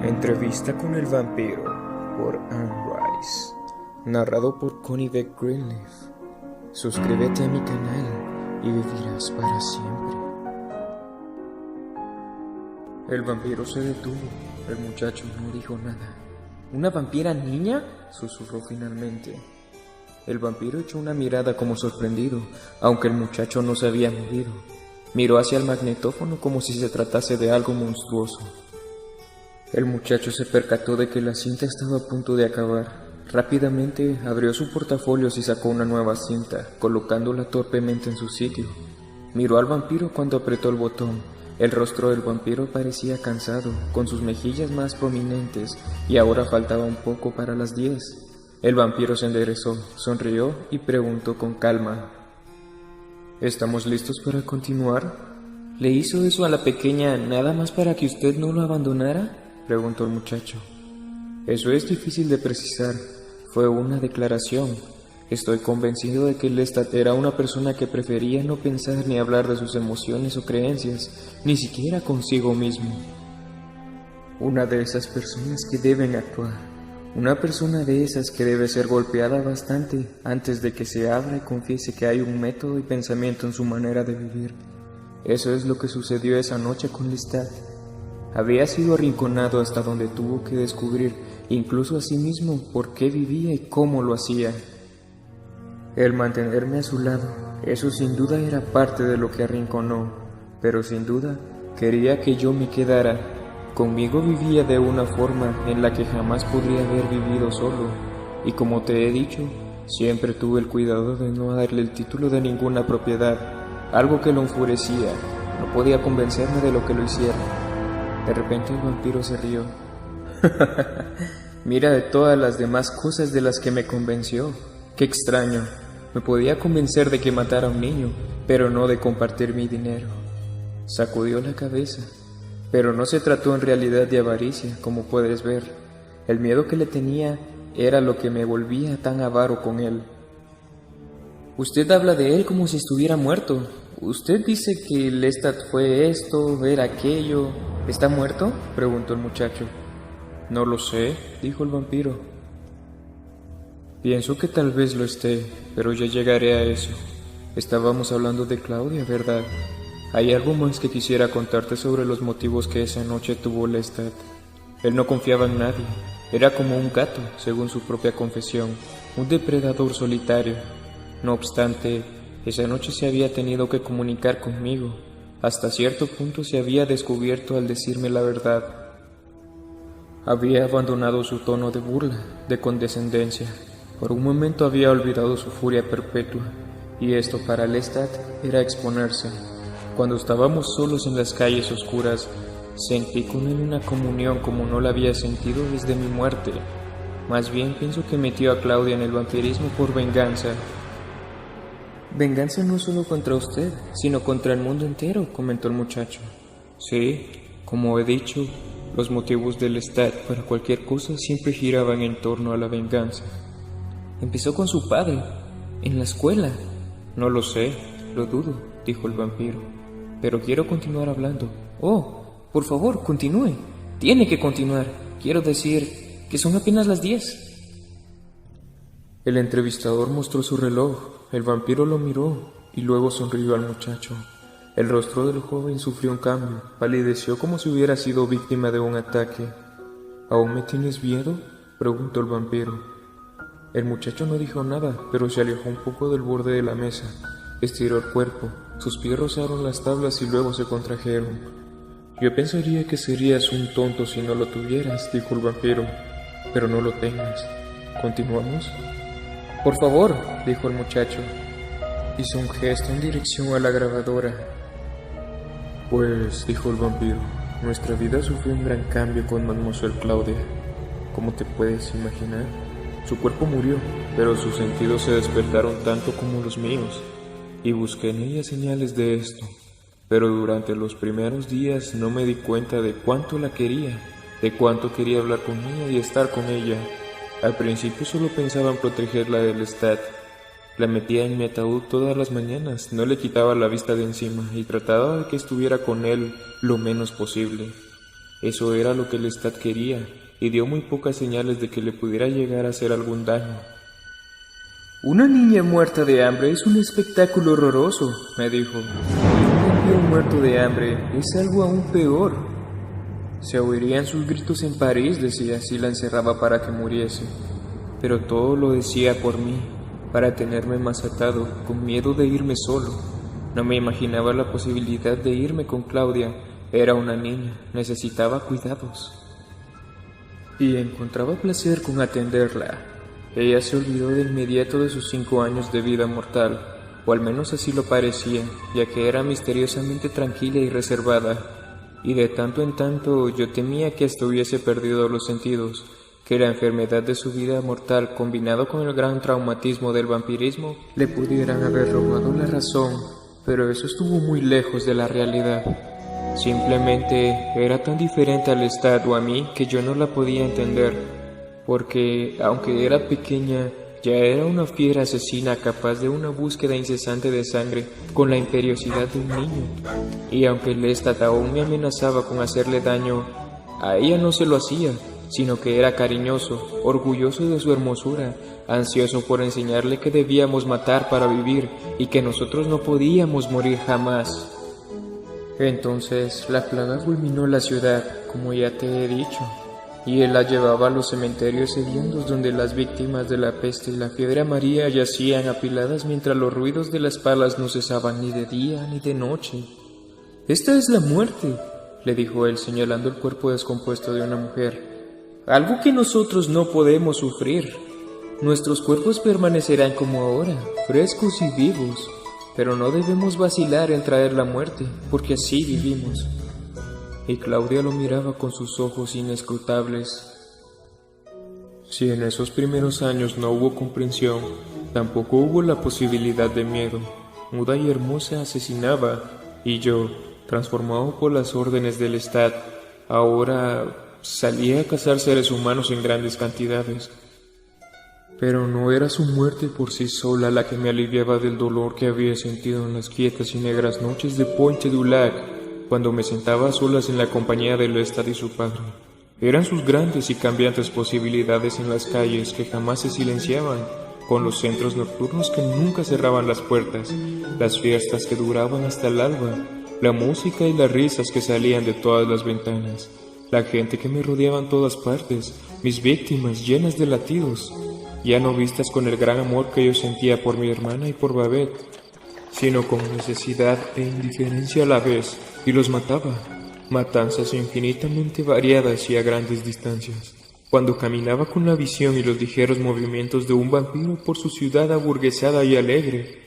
Entrevista con el vampiro por Anne Rice. Narrado por Connie Beck Greenleaf. Suscríbete a mi canal y vivirás para siempre. El vampiro se detuvo. El muchacho no dijo nada. ¿Una vampira niña?, susurró finalmente. El vampiro echó una mirada como sorprendido, aunque el muchacho no se había movido. Miró hacia el magnetófono como si se tratase de algo monstruoso. El muchacho se percató de que la cinta estaba a punto de acabar. Rápidamente abrió su portafolio y sacó una nueva cinta, colocándola torpemente en su sitio. Miró al vampiro cuando apretó el botón. El rostro del vampiro parecía cansado, con sus mejillas más prominentes, y ahora faltaba un poco para las 10. El vampiro se enderezó, sonrió y preguntó con calma: ¿Estamos listos para continuar? ¿Le hizo eso a la pequeña nada más para que usted no lo abandonara?, preguntó el muchacho. Eso es difícil de precisar. Fue una declaración. Estoy convencido de que Lestat era una persona que prefería no pensar ni hablar de sus emociones o creencias, ni siquiera consigo mismo. Una de esas personas que deben actuar. Una persona de esas que debe ser golpeada bastante antes de que se abra y confiese que hay un método y pensamiento en su manera de vivir. Eso es lo que sucedió esa noche con Lestat. Había sido arrinconado hasta donde tuvo que descubrir, incluso a sí mismo, por qué vivía y cómo lo hacía. El mantenerme a su lado, eso sin duda era parte de lo que arrinconó, pero sin duda quería que yo me quedara. Conmigo vivía de una forma en la que jamás podría haber vivido solo, y como te he dicho, siempre tuve el cuidado de no darle el título de ninguna propiedad, algo que lo enfurecía. No podía convencerme de lo que lo hiciera. De repente el vampiro se rió. Mira de todas las demás cosas de las que me convenció. Qué extraño. Me podía convencer de que matara a un niño, pero no de compartir mi dinero. Sacudió la cabeza. Pero no se trató en realidad de avaricia, como puedes ver. El miedo que le tenía era lo que me volvía tan avaro con él. Usted habla de él como si estuviera muerto. Usted dice que Lestat fue esto, era aquello. ¿Está muerto?, preguntó el muchacho. No lo sé, dijo el vampiro. Pienso que tal vez lo esté, pero ya llegaré a eso. Estábamos hablando de Claudia, ¿verdad? Hay algo más que quisiera contarte sobre los motivos que esa noche tuvo Lestat. Él no confiaba en nadie. Era como un gato, según su propia confesión, un depredador solitario. No obstante, esa noche se había tenido que comunicar conmigo. Hasta cierto punto se había descubierto al decirme la verdad. Había abandonado su tono de burla, de condescendencia. Por un momento había olvidado su furia perpetua, y esto para Lestat era exponerse. Cuando estábamos solos en las calles oscuras, sentí con él una comunión como no la había sentido desde mi muerte. Más bien pienso que metió a Claudia en el vampirismo por venganza. Venganza no solo contra usted, sino contra el mundo entero, comentó el muchacho. Sí, como he dicho, los motivos de Lestat para cualquier cosa siempre giraban en torno a la venganza. Empezó con su padre, en la escuela. No lo sé, lo dudo, dijo el vampiro, pero quiero continuar hablando. Oh, por favor, continúe. Tiene que continuar. Quiero decir que son apenas las 10. El entrevistador mostró su reloj. El vampiro lo miró y luego sonrió al muchacho. El rostro del joven sufrió un cambio, palideció como si hubiera sido víctima de un ataque. ¿Aún me tienes miedo?, preguntó el vampiro. El muchacho no dijo nada, pero se alejó un poco del borde de la mesa. Estiró el cuerpo, sus pies rozaron las tablas y luego se contrajeron. Yo pensaría que serías un tonto si no lo tuvieras, dijo el vampiro, pero no lo tengas. ¿Continuamos? Por favor, dijo el muchacho. Hizo un gesto en dirección a la grabadora. Pues, dijo el vampiro, nuestra vida sufrió un gran cambio con Mademoiselle Claudia. Como te puedes imaginar, su cuerpo murió, pero sus sentidos se despertaron tanto como los míos, y busqué en ella señales de esto. Pero durante los primeros días no me di cuenta de cuánto la quería, de cuánto quería hablar con ella y estar con ella. Al principio solo pensaba en protegerla de Lestat. La metía en mi ataúd todas las mañanas, no le quitaba la vista de encima y trataba de que estuviera con él lo menos posible. Eso era lo que Lestat quería, y dio muy pocas señales de que le pudiera llegar a hacer algún daño. «Una niña muerta de hambre es un espectáculo horroroso», me dijo. «Y un vampiro muerto de hambre es algo aún peor. Se oirían sus gritos en París», decía, «si la encerraba para que muriese. Pero todo lo decía por mí, para tenerme más atado, con miedo de irme solo. No me imaginaba la posibilidad de irme con Claudia. Era una niña, necesitaba cuidados. Y encontraba placer con atenderla. Ella se olvidó de inmediato de sus 5 años de vida mortal, o al menos así lo parecía, ya que era misteriosamente tranquila y reservada, y de tanto en tanto yo temía que hasta hubiese perdido los sentidos, que la enfermedad de su vida mortal combinado con el gran traumatismo del vampirismo le pudieran haber robado la razón, pero eso estuvo muy lejos de la realidad. Simplemente era tan diferente al Lestat o a mí que yo no la podía entender, porque aunque era pequeña, ya era una fiera asesina capaz de una búsqueda incesante de sangre con la imperiosidad de un niño. Y aunque Lestat aún me amenazaba con hacerle daño, a ella no se lo hacía, sino que era cariñoso, orgulloso de su hermosura, ansioso por enseñarle que debíamos matar para vivir y que nosotros no podíamos morir jamás. Entonces la plaga fulminó la ciudad, como ya te he dicho, y él la llevaba a los cementerios hediondos donde las víctimas de la peste y la fiebre amarilla yacían apiladas mientras los ruidos de las palas no cesaban ni de día ni de noche. «Esta es la muerte», le dijo él señalando el cuerpo descompuesto de una mujer. «Algo que nosotros no podemos sufrir. Nuestros cuerpos permanecerán como ahora, frescos y vivos, pero no debemos vacilar en traer la muerte, porque así vivimos». Y Claudia lo miraba con sus ojos inescrutables. Si en esos primeros años no hubo comprensión, tampoco hubo la posibilidad de miedo. Muda y hermosa asesinaba, y yo, transformado por las órdenes del Lestat, ahora salía a cazar seres humanos en grandes cantidades. Pero no era su muerte por sí sola la que me aliviaba del dolor que había sentido en las quietas y negras noches de Pointe du Lac, cuando me sentaba a solas en la compañía de Lestat y su padre. Eran sus grandes y cambiantes posibilidades en las calles que jamás se silenciaban, con los centros nocturnos que nunca cerraban las puertas, las fiestas que duraban hasta el alba, la música y las risas que salían de todas las ventanas, la gente que me rodeaba en todas partes, mis víctimas llenas de latidos, ya no vistas con el gran amor que yo sentía por mi hermana y por Babette, sino con necesidad e indiferencia a la vez, y los mataba, matanzas infinitamente variadas y a grandes distancias. Cuando caminaba con la visión y los ligeros movimientos de un vampiro por su ciudad aburguesada y alegre,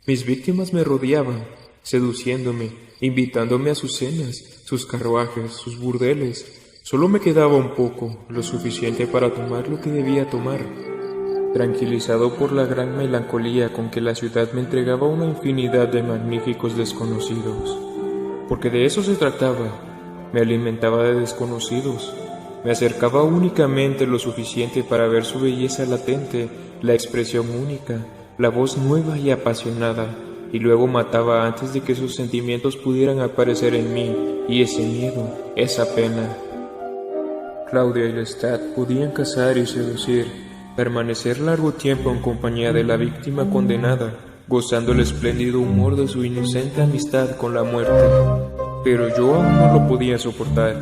mis víctimas me rodeaban, seduciéndome, invitándome a sus cenas, sus carruajes, sus burdeles. Solo me quedaba un poco, lo suficiente para tomar lo que debía tomar, tranquilizado por la gran melancolía con que la ciudad me entregaba una infinidad de magníficos desconocidos. Porque de eso se trataba, me alimentaba de desconocidos, me acercaba únicamente lo suficiente para ver su belleza latente, la expresión única, la voz nueva y apasionada, y luego mataba antes de que sus sentimientos pudieran aparecer en mí, y ese miedo, esa pena. Claudia y Lestat podían cazar y seducir, permanecer largo tiempo en compañía de la víctima condenada, gozando el espléndido humor de su inocente amistad con la muerte. Pero yo aún no lo podía soportar.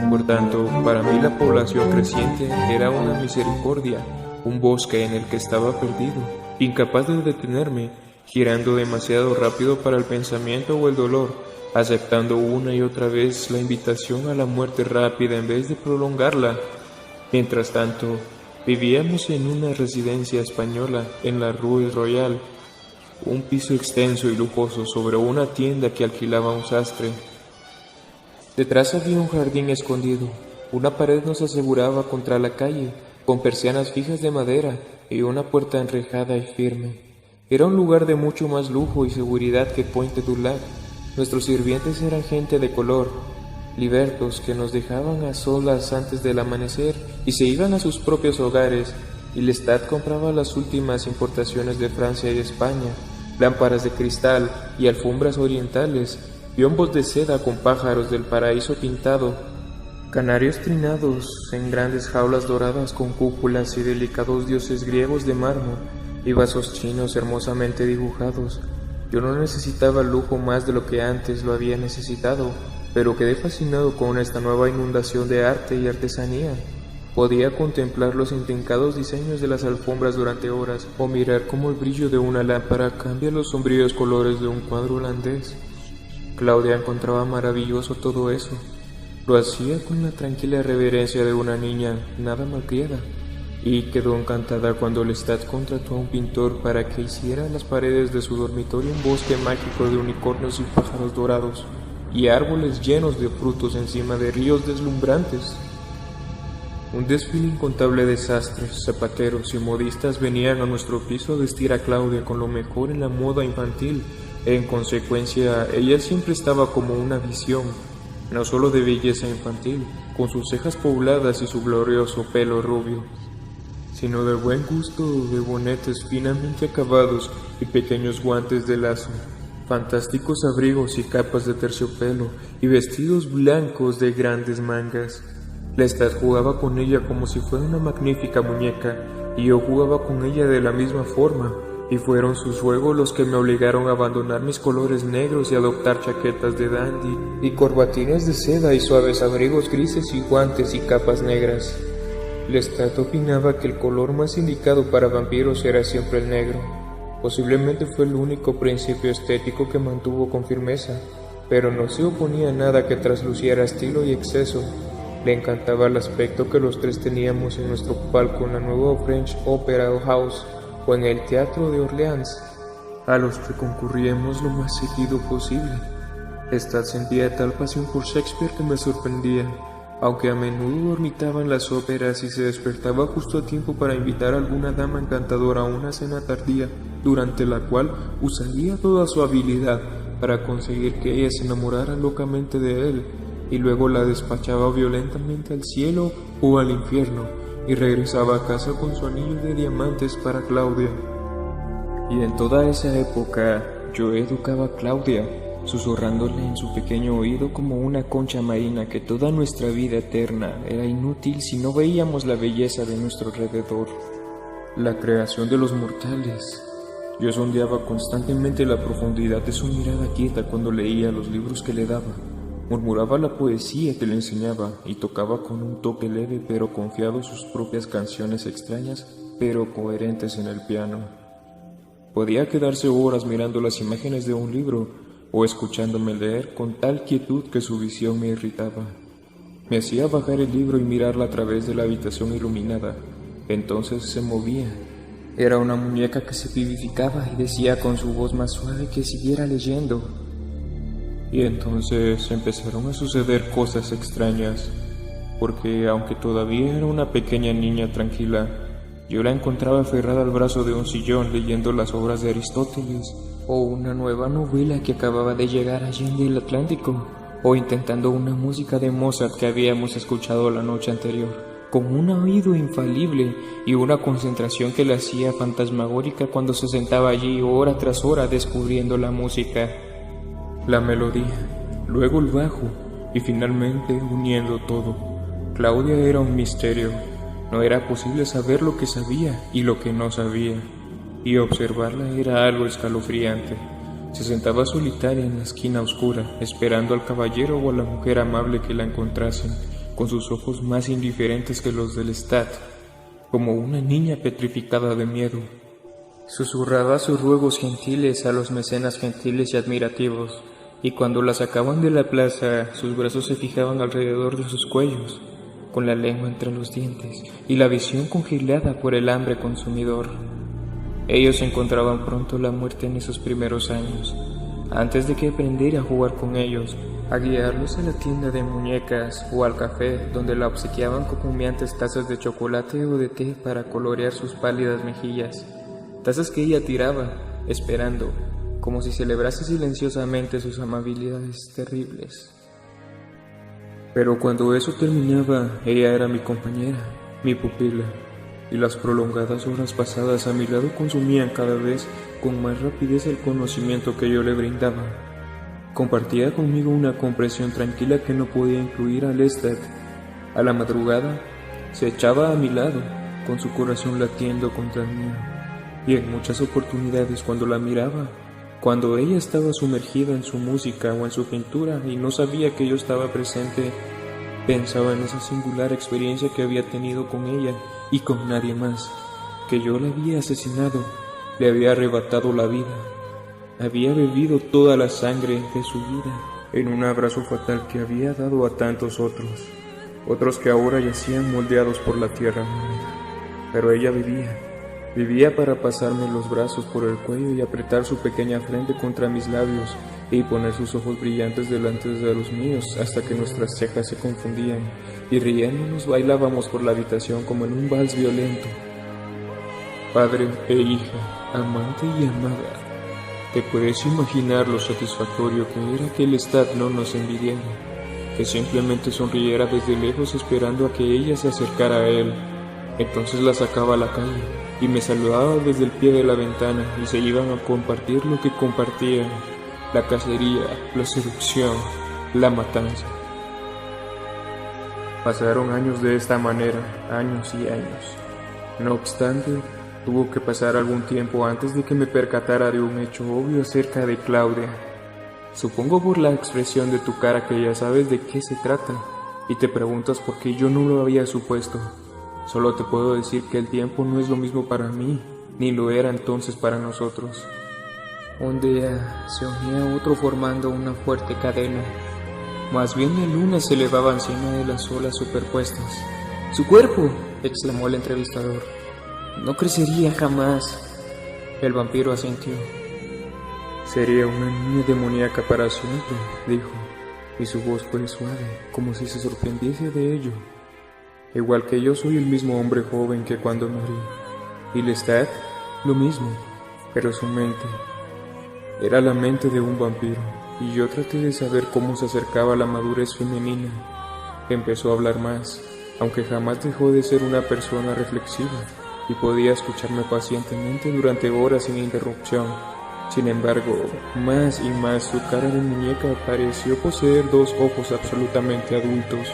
Por tanto, para mí la población creciente era una misericordia, un bosque en el que estaba perdido, incapaz de detenerme, girando demasiado rápido para el pensamiento o el dolor, aceptando una y otra vez la invitación a la muerte rápida en vez de prolongarla. Mientras tanto, vivíamos en una residencia española en la Rue Royale, un piso extenso y lujoso sobre una tienda que alquilaba un sastre. Detrás había un jardín escondido, una pared nos aseguraba contra la calle, con persianas fijas de madera y una puerta enrejada y firme. Era un lugar de mucho más lujo y seguridad que Pointe du Lac. Nuestros sirvientes eran gente de color, libertos que nos dejaban a solas antes del amanecer y se iban a sus propios hogares, y Lestat compraba las últimas importaciones de Francia y España, lámparas de cristal y alfombras orientales, biombos de seda con pájaros del paraíso pintado. Canarios trinados en grandes jaulas doradas con cúpulas y delicados dioses griegos de mármol y vasos chinos hermosamente dibujados. Yo no necesitaba lujo más de lo que antes lo había necesitado, pero quedé fascinado con esta nueva inundación de arte y artesanía. Podía contemplar los intrincados diseños de las alfombras durante horas, o mirar cómo el brillo de una lámpara cambia los sombríos colores de un cuadro holandés. Claudia encontraba maravilloso todo eso. Lo hacía con la tranquila reverencia de una niña nada malcriada, y quedó encantada cuando Lestat contrató a un pintor para que hiciera en las paredes de su dormitorio un bosque mágico de unicornios y pájaros dorados, y árboles llenos de frutos encima de ríos deslumbrantes. Un desfile incontable de sastres, zapateros y modistas venían a nuestro piso a vestir a Claudia con lo mejor en la moda infantil. En consecuencia, ella siempre estaba como una visión, no solo de belleza infantil, con sus cejas pobladas y su glorioso pelo rubio, sino de buen gusto, de bonetes finamente acabados y pequeños guantes de lazo, fantásticos abrigos y capas de terciopelo y vestidos blancos de grandes mangas. Lestat jugaba con ella como si fuera una magnífica muñeca, y yo jugaba con ella de la misma forma, y fueron sus juegos los que me obligaron a abandonar mis colores negros y adoptar chaquetas de dandy y corbatines de seda y suaves abrigos grises y guantes y capas negras. Lestat opinaba que el color más indicado para vampiros era siempre el negro. Posiblemente fue el único principio estético que mantuvo con firmeza, pero no se oponía a nada que trasluciera estilo y exceso. Le encantaba el aspecto que los tres teníamos en nuestro palco en la nueva French Opera House o en el Teatro de Orleans, a los que concurríamos lo más seguido posible. Lestat sentía tal pasión por Shakespeare que me sorprendía, aunque a menudo dormitaba en las óperas y se despertaba justo a tiempo para invitar a alguna dama encantadora a una cena tardía, durante la cual usaría toda su habilidad para conseguir que ella se enamorara locamente de él, y luego la despachaba violentamente al cielo o al infierno, y regresaba a casa con su anillo de diamantes para Claudia. Y en toda esa época yo educaba a Claudia, susurrándole en su pequeño oído como una concha marina que toda nuestra vida eterna era inútil si no veíamos la belleza de nuestro alrededor, la creación de los mortales. Yo sondeaba constantemente la profundidad de su mirada quieta cuando leía los libros que le daba. Murmuraba la poesía que le enseñaba y tocaba con un toque leve pero confiado sus propias canciones extrañas pero coherentes en el piano. Podía quedarse horas mirando las imágenes de un libro o escuchándome leer con tal quietud que su visión me irritaba. Me hacía bajar el libro y mirarla a través de la habitación iluminada. Entonces se movía. Era una muñeca que se vivificaba y decía con su voz más suave que siguiera leyendo. Y entonces empezaron a suceder cosas extrañas, porque aunque todavía era una pequeña niña tranquila, yo la encontraba aferrada al brazo de un sillón leyendo las obras de Aristóteles, o una nueva novela que acababa de llegar allende el Atlántico, o intentando una música de Mozart que habíamos escuchado la noche anterior, con un oído infalible y una concentración que la hacía fantasmagórica cuando se sentaba allí hora tras hora descubriendo la música, la melodía, luego el bajo y finalmente uniendo todo. Claudia era un misterio. No era posible saber lo que sabía y lo que no sabía, y observarla era algo escalofriante. Se sentaba solitaria en la esquina oscura, esperando al caballero o a la mujer amable que la encontrasen, con sus ojos más indiferentes que los del Lestat, como una niña petrificada de miedo. Susurraba sus ruegos gentiles a los mecenas gentiles y admirativos, y cuando la sacaban de la plaza, sus brazos se fijaban alrededor de sus cuellos, con la lengua entre los dientes y la visión congelada por el hambre consumidor. Ellos encontraban pronto la muerte en esos primeros años, antes de que aprendiera a jugar con ellos, a guiarlos a la tienda de muñecas o al café, donde la obsequiaban con humeantes tazas de chocolate o de té para colorear sus pálidas mejillas, tazas que ella tiraba, esperando, como si celebrase silenciosamente sus amabilidades terribles. Pero cuando eso terminaba, ella era mi compañera, mi pupila, y las prolongadas horas pasadas a mi lado consumían cada vez con más rapidez el conocimiento que yo le brindaba. Compartía conmigo una comprensión tranquila que no podía incluir a Lestat, A la madrugada, se echaba a mi lado, con su corazón latiendo contra el mío, y en muchas oportunidades cuando la miraba, cuando ella estaba sumergida en su música o en su pintura y no sabía que yo estaba presente, pensaba en esa singular experiencia que había tenido con ella y con nadie más, que yo la había asesinado, le había arrebatado la vida, había bebido toda la sangre de su vida en un abrazo fatal que había dado a tantos otros que ahora yacían moldeados por la tierra húmeda. Pero ella vivía para pasarme los brazos por el cuello y apretar su pequeña frente contra mis labios y poner sus ojos brillantes delante de los míos hasta que nuestras cejas se confundían y riéndonos bailábamos por la habitación como en un vals violento. Padre e hija, amante y amada, ¿te puedes imaginar lo satisfactorio que era que el Lestat no nos envidiara? Que simplemente sonriera desde lejos esperando a que ella se acercara a él. Entonces la sacaba a la calle y me saludaba desde el pie de la ventana y se iban a compartir lo que compartían: la cacería, la seducción, la matanza. Pasaron años de esta manera, años y años. No obstante, tuvo que pasar algún tiempo antes de que me percatara de un hecho obvio acerca de Claudia. Supongo por la expresión de tu cara que ya sabes de qué se trata y te preguntas por qué yo no lo había supuesto. Solo te puedo decir que el tiempo no es lo mismo para mí, ni lo era entonces para nosotros. Un día se unía otro formando una fuerte cadena. Más bien la luna se elevaba encima de las olas superpuestas. ¡Su cuerpo!, exclamó el entrevistador. No crecería jamás. El vampiro asintió. Sería una niña demoníaca para siempre, dijo, y su voz fue suave, como si se sorprendiese de ello. Igual que yo soy el mismo hombre joven que cuando morí, y Lestat, lo mismo, pero su mente era la mente de un vampiro, y yo traté de saber cómo se acercaba a la madurez femenina. Empezó a hablar más, aunque jamás dejó de ser una persona reflexiva, y podía escucharme pacientemente durante horas sin interrupción. Sin embargo, más y más su cara de muñeca pareció poseer dos ojos absolutamente adultos,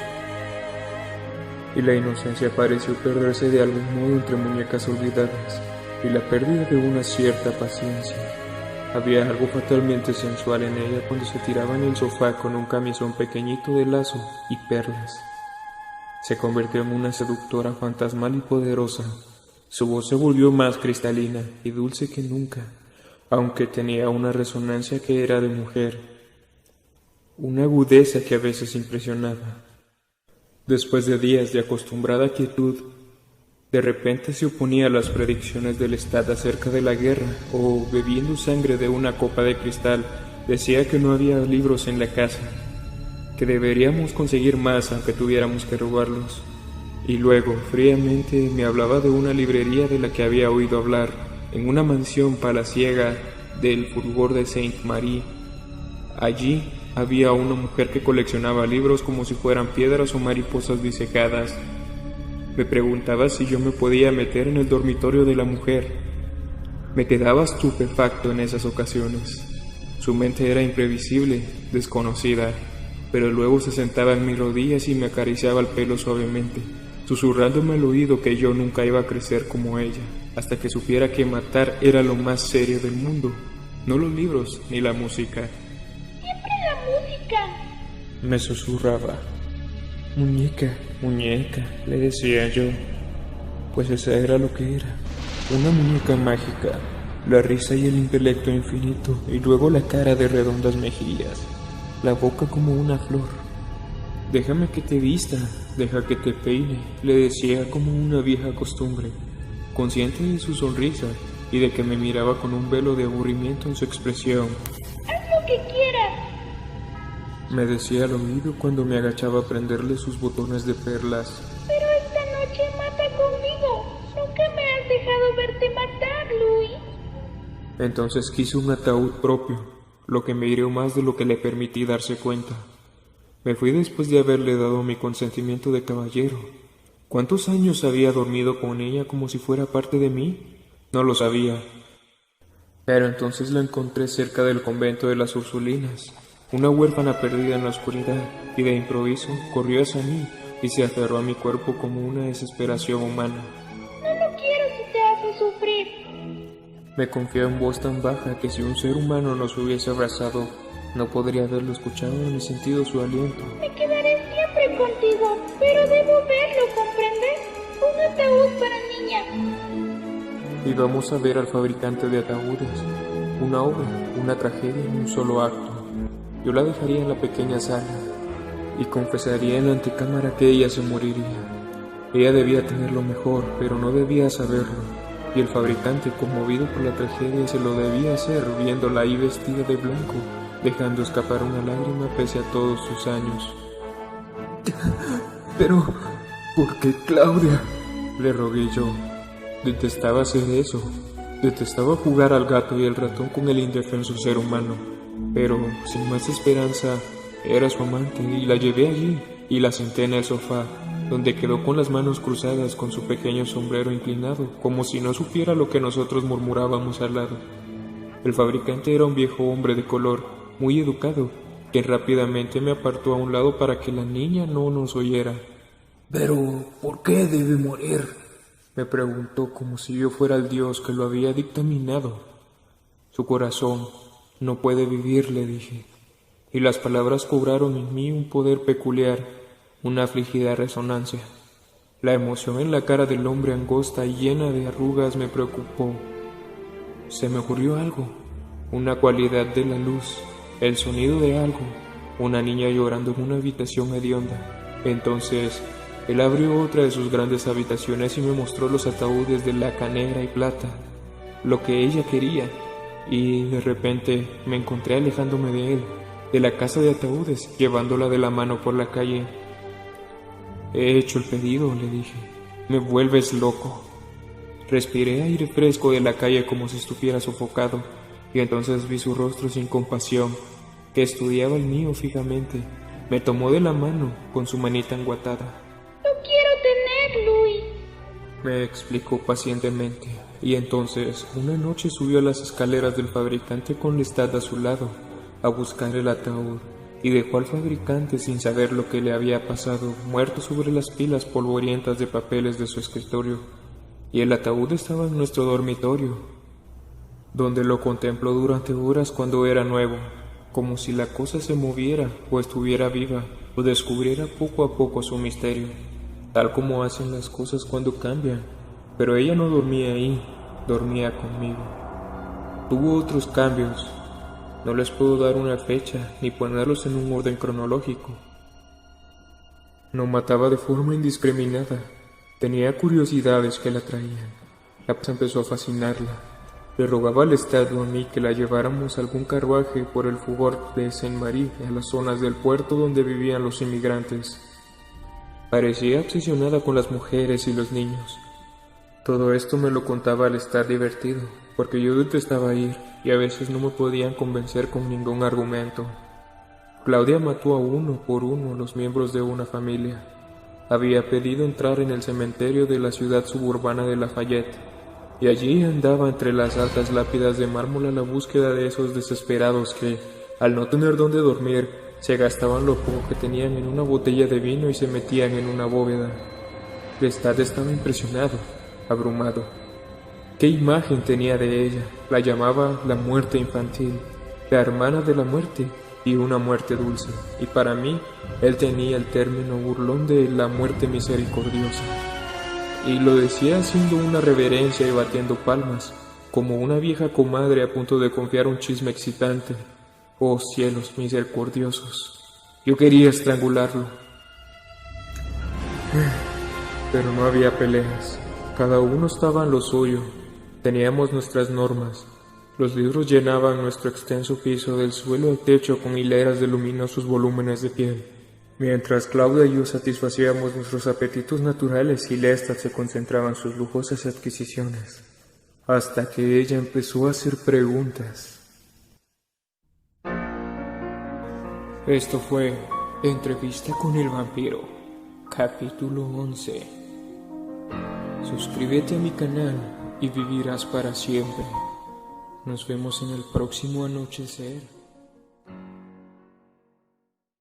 y la inocencia pareció perderse de algún modo entre muñecas olvidadas, y la pérdida de una cierta paciencia. Había algo fatalmente sensual en ella cuando se tiraba en el sofá con un camisón pequeñito de lazo y perlas. Se convirtió en una seductora fantasmal y poderosa. Su voz se volvió más cristalina y dulce que nunca, aunque tenía una resonancia que era de mujer, una agudeza que a veces impresionaba. Después de días de acostumbrada quietud, de repente se oponía a las predicciones del Lestat acerca de la guerra, o bebiendo sangre de una copa de cristal, decía que no había libros en la casa, que deberíamos conseguir más aunque tuviéramos que robarlos. Y luego, fríamente, me hablaba de una librería de la que había oído hablar, en una mansión palaciega del Faubourg de Saint-Marie. Allí había una mujer que coleccionaba libros como si fueran piedras o mariposas disecadas. Me preguntaba si yo me podía meter en el dormitorio de la mujer. Me quedaba estupefacto en esas ocasiones. Su mente era imprevisible, desconocida, pero luego se sentaba en mis rodillas y me acariciaba el pelo suavemente, susurrándome al oído que yo nunca iba a crecer como ella, hasta que supiera que matar era lo más serio del mundo, no los libros ni la música. ¡Siempre la música!, me susurraba. Muñeca, muñeca, le decía yo, pues esa era lo que era, una muñeca mágica, la risa y el intelecto infinito, y luego la cara de redondas mejillas, la boca como una flor. Déjame que te vista, deja que te peine, le decía como una vieja costumbre, consciente de su sonrisa y de que me miraba con un velo de aburrimiento en su expresión. ¡Haz lo que quieras!, me decía al oído cuando me agachaba a prenderle sus botones de perlas. Pero esta noche mata conmigo. Nunca me has dejado verte matar, Louis. Entonces quise un ataúd propio, lo que me hirió más de lo que le permití darse cuenta. Me fui después de haberle dado mi consentimiento de caballero. ¿Cuántos años había dormido con ella como si fuera parte de mí? No lo sabía. Pero entonces la encontré cerca del convento de las Ursulinas, una huérfana perdida en la oscuridad, y de improviso corrió hacia mí, y se aferró a mi cuerpo como una desesperación humana. No lo quiero si te hace sufrir. Me confió en voz tan baja que si un ser humano nos hubiese abrazado, no podría haberlo escuchado ni sentido su aliento. Me quedaré siempre contigo, pero debo verlo, ¿comprendes? Un ataúd para niña. Íbamos a ver al fabricante de ataúdes. Una obra, una tragedia en un solo acto. Yo la dejaría en la pequeña sala y confesaría en la antecámara que ella se moriría. Ella debía tenerlo mejor, pero no debía saberlo. Y el fabricante, conmovido por la tragedia, se lo debía hacer, viéndola ahí vestida de blanco, dejando escapar una lágrima pese a todos sus años. Pero, ¿por qué Claudia?, le rogué yo. Detestaba hacer eso. Detestaba jugar al gato y el ratón con el indefenso ser humano. Pero, sin más esperanza, era su amante y la llevé allí y la senté en el sofá, donde quedó con las manos cruzadas con su pequeño sombrero inclinado, como si no supiera lo que nosotros murmurábamos al lado. El fabricante era un viejo hombre de color, muy educado, quien rápidamente me apartó a un lado para que la niña no nos oyera. «¿Pero por qué debe morir?», me preguntó como si yo fuera el Dios que lo había dictaminado. «Su corazón no puede vivir», le dije, y las palabras cobraron en mí un poder peculiar, una afligida resonancia. La emoción en la cara del hombre angosta y llena de arrugas me preocupó. Se me ocurrió algo, una cualidad de la luz, el sonido de algo, una niña llorando en una habitación hedionda. Entonces, él abrió otra de sus grandes habitaciones y me mostró los ataúdes de laca negra y plata, lo que ella quería, y de repente me encontré alejándome de él, de la casa de ataúdes, llevándola de la mano por la calle. «He hecho el pedido», le dije. «Me vuelves loco». Respiré aire fresco de la calle como si estuviera sofocado, y entonces vi su rostro sin compasión, que estudiaba el mío fijamente. Me tomó de la mano con su manita enguatada. «Lo quiero tener, Louis», me explicó pacientemente, y entonces una noche subió a las escaleras del fabricante con Lestat a su lado, a buscar el ataúd, y dejó al fabricante sin saber lo que le había pasado, muerto sobre las pilas polvorientas de papeles de su escritorio, y el ataúd estaba en nuestro dormitorio, donde lo contempló durante horas cuando era nuevo, como si la cosa se moviera o estuviera viva, o descubriera poco a poco su misterio, tal como hacen las cosas cuando cambian. Pero ella no dormía ahí, dormía conmigo. Tuvo otros cambios. No les puedo dar una fecha ni ponerlos en un orden cronológico. No mataba de forma indiscriminada. Tenía curiosidades que la atraían. La paz empezó a fascinarla. Le rogaba al Estado a mí que la lleváramos a algún carruaje por el Faubourg de Saint-Marie, a las zonas del puerto donde vivían los inmigrantes. Parecía obsesionada con las mujeres y los niños. Todo esto me lo contaba al estar divertido, porque yo detestaba ir, y a veces no me podían convencer con ningún argumento. Claudia mató a uno por uno los miembros de una familia. Había pedido entrar en el cementerio de la ciudad suburbana de Lafayette, y allí andaba entre las altas lápidas de mármol a la búsqueda de esos desesperados que, al no tener dónde dormir, se gastaban lo poco que tenían en una botella de vino y se metían en una bóveda. Lestat estaba impresionado, abrumado. ¿Qué imagen tenía de ella? La llamaba la muerte infantil, la hermana de la muerte y una muerte dulce, y para mí, él tenía el término burlón de la muerte misericordiosa. Y lo decía haciendo una reverencia y batiendo palmas, como una vieja comadre a punto de confiar un chisme excitante. Oh cielos misericordiosos, yo quería estrangularlo. Pero no había peleas, cada uno estaba en lo suyo. Teníamos nuestras normas. Los libros llenaban nuestro extenso piso del suelo al techo con hileras de luminosos volúmenes de piel, mientras Claudia y yo satisfacíamos nuestros apetitos naturales y Lestat se concentraba en sus lujosas adquisiciones, hasta que ella empezó a hacer preguntas. Esto fue Entrevista con el vampiro, capítulo 11. Suscríbete a mi canal y vivirás para siempre. Nos vemos en el próximo anochecer.